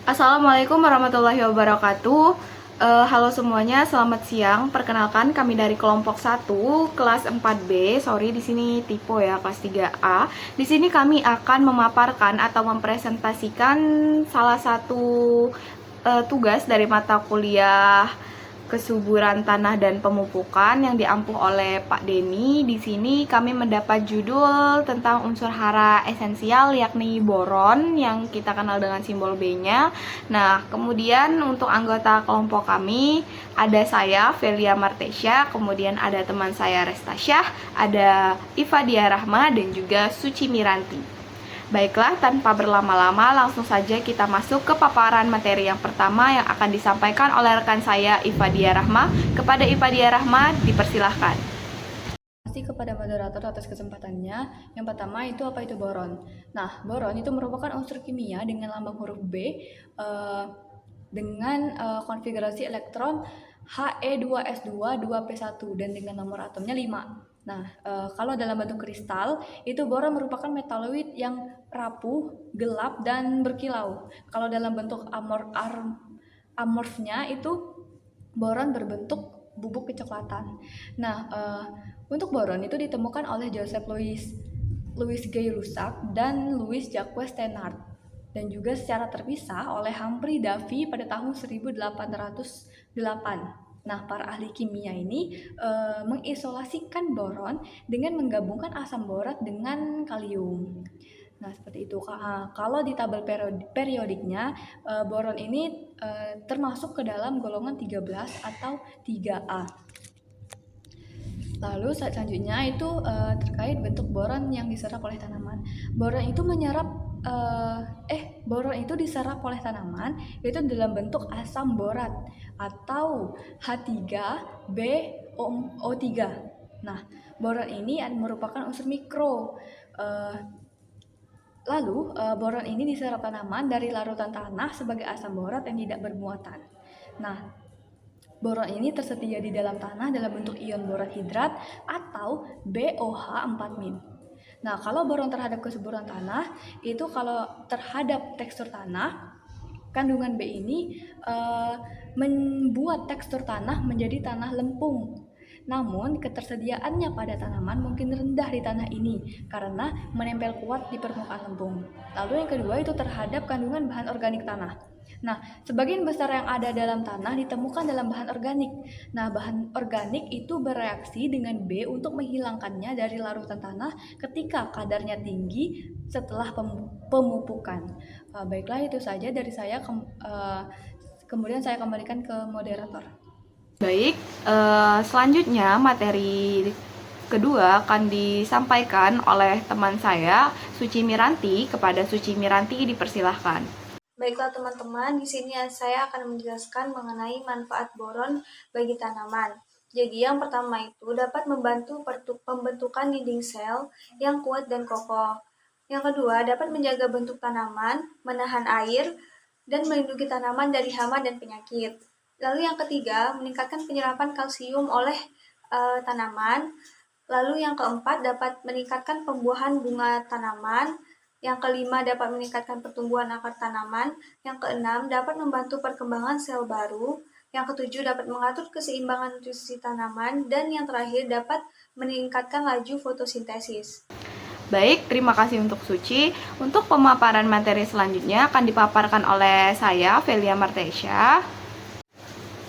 Assalamualaikum warahmatullahi wabarakatuh. Halo semuanya, selamat siang. Perkenalkan kami dari kelompok 1 kelas 4B. Sorry, di sini tipe ya, kelas 3A. Di sini kami akan memaparkan atau mempresentasikan salah satu tugas dari mata kuliah Kesuburan Tanah dan Pemupukan yang diampuh oleh Pak Denny. Di sini kami mendapat judul tentang unsur hara esensial yakni boron yang kita kenal dengan simbol B-nya. Nah, kemudian untuk anggota kelompok kami ada saya Velia Martesya, kemudian ada teman saya Restasyah, ada Iva Dia Rahma dan juga Suci Miranti. Baiklah, tanpa berlama-lama langsung saja kita masuk ke paparan materi yang pertama yang akan disampaikan oleh rekan saya Iva Dia Rahma. Kepada Iva Dia Rahma, dipersilahkan. Terima kasih kepada moderator atas kesempatannya. Yang pertama itu apa itu boron? Nah, boron itu merupakan unsur kimia dengan lambang huruf B dengan konfigurasi elektron He2S2 2p1 dan dengan nomor atomnya 5. Nah, kalau dalam bentuk kristal, itu boron merupakan metaloid yang rapuh, gelap, dan berkilau. Kalau dalam bentuk amorfnya itu boron berbentuk bubuk kecoklatan. Nah, untuk boron itu ditemukan oleh Joseph Louis Gay-Lussac dan Louis Jacques Steinhardt, dan juga secara terpisah oleh Humphrey Davy pada tahun 1808. Nah, para ahli kimia ini mengisolasikan boron dengan menggabungkan asam borat dengan kalium. Nah, seperti itu. Kalau di tabel periodiknya, boron ini termasuk ke dalam golongan 13 atau 3A. Lalu selanjutnya itu terkait bentuk boron yang diserap oleh tanaman. Boron itu diserap oleh tanaman itu dalam bentuk asam borat atau H3BO3. Nah, boron ini merupakan unsur mikro. Lalu boron ini diserap tanaman dari larutan tanah sebagai asam borat yang tidak bermuatan. Nah, boron ini tersedia di dalam tanah dalam bentuk ion borat hidrat atau BOH4-. Nah, kalau boron terhadap kesuburan tanah, itu kalau terhadap tekstur tanah, kandungan B ini membuat tekstur tanah menjadi tanah lempung. Namun, ketersediaannya pada tanaman mungkin rendah di tanah ini karena menempel kuat di permukaan lempung. Lalu yang kedua itu terhadap kandungan bahan organik tanah. Nah, sebagian besar yang ada dalam tanah ditemukan dalam bahan organik. Nah, bahan organik itu bereaksi dengan B untuk menghilangkannya dari larutan tanah ketika kadarnya tinggi setelah pemupukan. Baiklah, itu saja dari saya. Kemudian saya kembalikan ke moderator. Baik, selanjutnya materi kedua akan disampaikan oleh teman saya Suci Miranti. Kepada Suci Miranti dipersilahkan. Baiklah teman-teman, di sini saya akan menjelaskan mengenai manfaat boron bagi tanaman. Jadi yang pertama itu dapat membantu pembentukan dinding sel yang kuat dan kokoh. Yang kedua dapat menjaga bentuk tanaman, menahan air, dan melindungi tanaman dari hama dan penyakit. Lalu yang ketiga meningkatkan penyerapan kalsium oleh tanaman. Lalu yang keempat dapat meningkatkan pembuahan bunga tanaman. Yang kelima dapat meningkatkan pertumbuhan akar tanaman. Yang keenam dapat membantu perkembangan sel baru. Yang ketujuh dapat mengatur keseimbangan nutrisi tanaman. Dan yang terakhir dapat meningkatkan laju fotosintesis. Baik, terima kasih untuk Suci. Untuk pemaparan materi selanjutnya akan dipaparkan oleh saya Velia Martesya.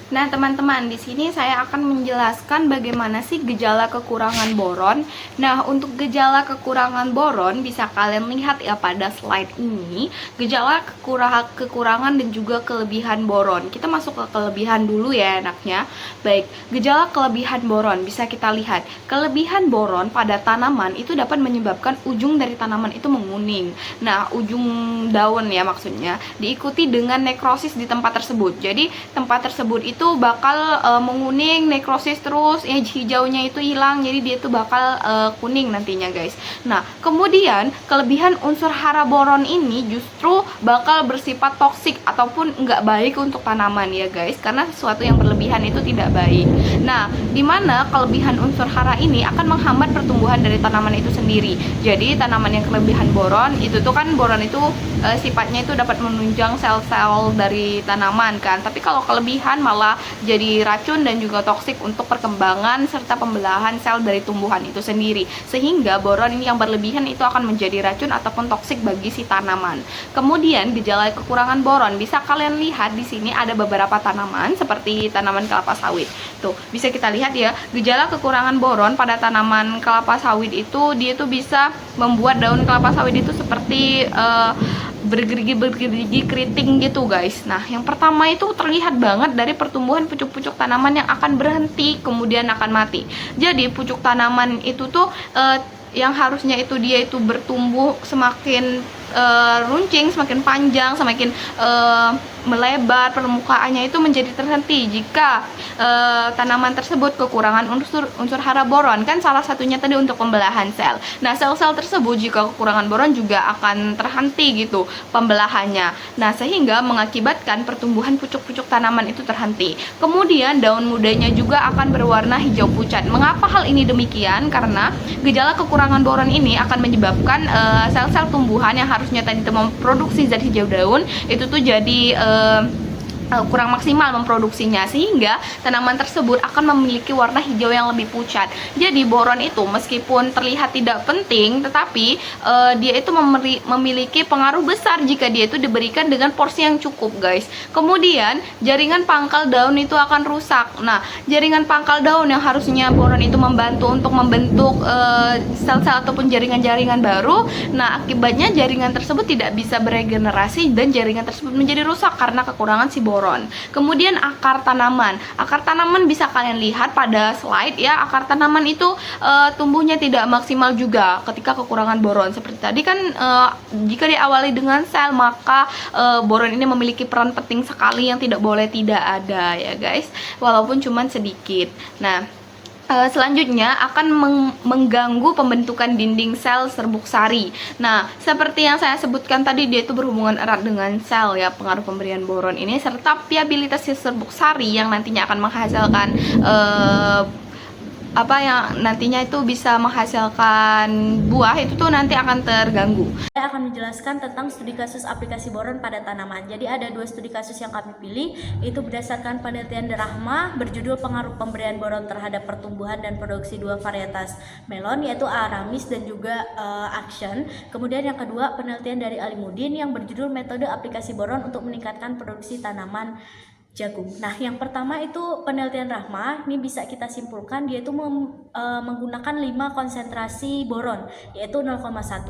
Nah, teman-teman, di sini saya akan menjelaskan bagaimana sih gejala kekurangan boron. Nah, untuk gejala kekurangan boron bisa kalian lihat ya pada slide ini, gejala kekurangan dan juga kelebihan boron. Kita masuk ke kelebihan dulu ya enaknya. Baik, gejala kelebihan boron bisa kita lihat. Kelebihan boron pada tanaman itu dapat menyebabkan ujung dari tanaman itu menguning. Nah, ujung daun ya maksudnya, diikuti dengan nekrosis di tempat tersebut. Jadi, tempat tersebut itu bakal menguning, nekrosis terus, ya hijaunya itu hilang, jadi dia tuh bakal kuning nantinya guys. Nah, kemudian kelebihan unsur hara boron ini justru bakal bersifat toksik ataupun nggak baik untuk tanaman ya guys, karena sesuatu yang berlebihan itu tidak baik. Nah, dimana kelebihan unsur hara ini akan menghambat pertumbuhan dari tanaman itu sendiri. Jadi tanaman yang kelebihan boron itu tuh kan, boron itu sifatnya itu dapat menunjang sel-sel dari tanaman kan, tapi kalau kelebihan malah jadi racun dan juga toksik untuk perkembangan serta pembelahan sel dari tumbuhan itu sendiri, sehingga boron ini yang berlebihan itu akan menjadi racun ataupun toksik bagi si tanaman. Kemudian gejala kekurangan boron bisa kalian lihat di sini, ada beberapa tanaman seperti tanaman kelapa sawit. Tuh, bisa kita lihat ya, gejala kekurangan boron pada tanaman kelapa sawit itu, dia tuh bisa membuat daun kelapa sawit itu seperti bergerigi keriting gitu guys. Nah, yang pertama itu terlihat banget dari pertumbuhan pucuk-pucuk tanaman yang akan berhenti kemudian akan mati. Jadi pucuk tanaman itu tuh yang harusnya itu dia itu bertumbuh semakin runcing, semakin panjang, semakin melebar, permukaannya itu menjadi terhenti jika tanaman tersebut kekurangan unsur hara boron, kan salah satunya tadi untuk pembelahan sel. Nah, sel-sel tersebut jika kekurangan boron juga akan terhenti gitu pembelahannya. Nah, sehingga mengakibatkan pertumbuhan pucuk-pucuk tanaman itu terhenti. Kemudian daun mudanya juga akan berwarna hijau pucat. Mengapa hal ini demikian? Karena gejala kekurangan boron ini akan menyebabkan sel-sel tumbuhan yang harusnya tadi itu memproduksi zat hijau daun itu tuh jadi kurang maksimal memproduksinya, sehingga tanaman tersebut akan memiliki warna hijau yang lebih pucat. Jadi boron itu meskipun terlihat tidak penting, tetapi dia itu memiliki pengaruh besar jika dia itu diberikan dengan porsi yang cukup guys. Kemudian jaringan pangkal daun itu akan rusak. Nah, jaringan pangkal daun yang harusnya boron itu membantu untuk membentuk sel-sel ataupun jaringan-jaringan baru, nah akibatnya jaringan tersebut tidak bisa beregenerasi dan jaringan tersebut menjadi rusak karena kekurangan si boron. Kemudian akar tanaman bisa kalian lihat pada slide ya, akar tanaman itu tumbuhnya tidak maksimal juga ketika kekurangan boron. Seperti tadi kan jika diawali dengan sel, maka boron ini memiliki peran penting sekali yang tidak boleh tidak ada ya guys, walaupun cuman sedikit. Nah, selanjutnya akan mengganggu pembentukan dinding sel serbuk sari. Nah, seperti yang saya sebutkan tadi, dia itu berhubungan erat dengan sel ya, pengaruh pemberian boron ini serta viabilitas serbuk sari yang nantinya akan menghasilkan yang nantinya itu bisa menghasilkan buah itu tuh nanti akan terganggu. Saya akan menjelaskan tentang studi kasus aplikasi boron pada tanaman. Jadi ada 2 studi kasus yang kami pilih, itu berdasarkan penelitian Rahma berjudul pengaruh pemberian boron terhadap pertumbuhan dan produksi 2 varietas melon, yaitu Aramis dan juga Action. Kemudian yang kedua penelitian dari Alimuddin yang berjudul metode aplikasi boron untuk meningkatkan produksi tanaman jagung. Nah, yang pertama itu penelitian Rahma, ini bisa kita simpulkan dia itu menggunakan 5 konsentrasi boron, yaitu 0,1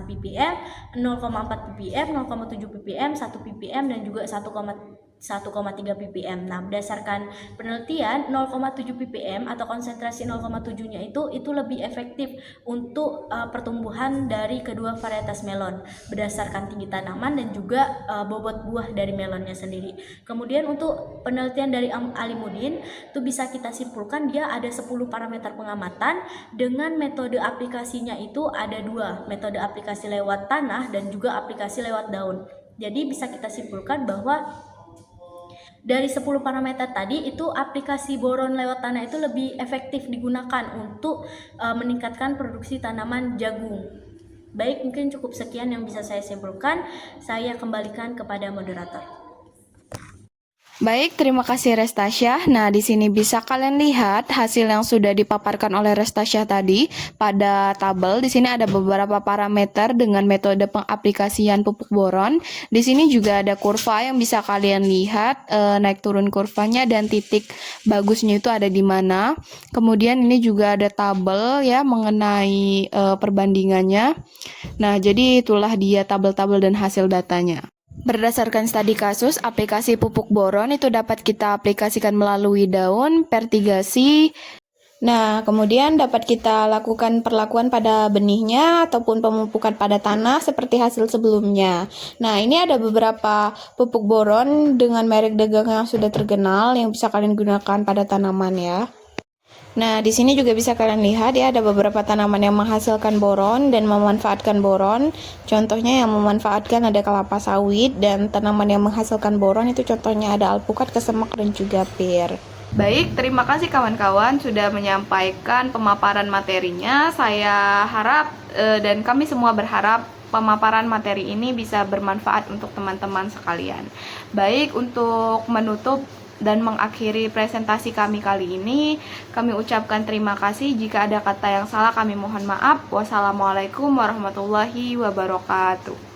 ppm, 0,4 ppm, 0,7 ppm, 1 ppm dan juga 1,3 ppm. Nah, berdasarkan penelitian 0,7 ppm atau konsentrasi 0,7-nya itu lebih efektif untuk pertumbuhan dari kedua varietas melon berdasarkan tinggi tanaman dan juga bobot buah dari melonnya sendiri. Kemudian untuk penelitian dari Alimuddin itu bisa kita simpulkan dia ada 10 parameter pengamatan dengan metode aplikasinya itu ada 2, metode aplikasi lewat tanah dan juga aplikasi lewat daun. Jadi bisa kita simpulkan bahwa dari 10 parameter tadi itu aplikasi boron lewat tanah itu lebih efektif digunakan untuk meningkatkan produksi tanaman jagung. Baik, mungkin cukup sekian yang bisa saya simpulkan. Saya kembalikan kepada moderator. Baik, terima kasih Restasya. Nah, di sini bisa kalian lihat hasil yang sudah dipaparkan oleh Restasya tadi pada tabel. Di sini ada beberapa parameter dengan metode pengaplikasian pupuk boron. Di sini juga ada kurva yang bisa kalian lihat naik turun kurvanya dan titik bagusnya itu ada di mana. Kemudian ini juga ada tabel ya mengenai perbandingannya. Nah, jadi itulah dia tabel-tabel dan hasil datanya. Berdasarkan studi kasus, aplikasi pupuk boron itu dapat kita aplikasikan melalui daun, fertigasi. Nah, kemudian dapat kita lakukan perlakuan pada benihnya ataupun pemupukan pada tanah seperti hasil sebelumnya. Nah, ini ada beberapa pupuk boron dengan merek dagang yang sudah terkenal yang bisa kalian gunakan pada tanaman ya. Nah, di sini juga bisa kalian lihat ya ada beberapa tanaman yang menghasilkan boron dan memanfaatkan boron. Contohnya yang memanfaatkan ada kelapa sawit, dan tanaman yang menghasilkan boron itu contohnya ada alpukat, kesemak dan juga pir. Baik, terima kasih kawan-kawan sudah menyampaikan pemaparan materinya. Saya harap dan kami semua berharap pemaparan materi ini bisa bermanfaat untuk teman-teman sekalian. Baik, untuk menutup dan mengakhiri presentasi kami kali ini, kami ucapkan terima kasih. Jika ada kata yang salah, kami mohon maaf. Wassalamualaikum warahmatullahi wabarakatuh.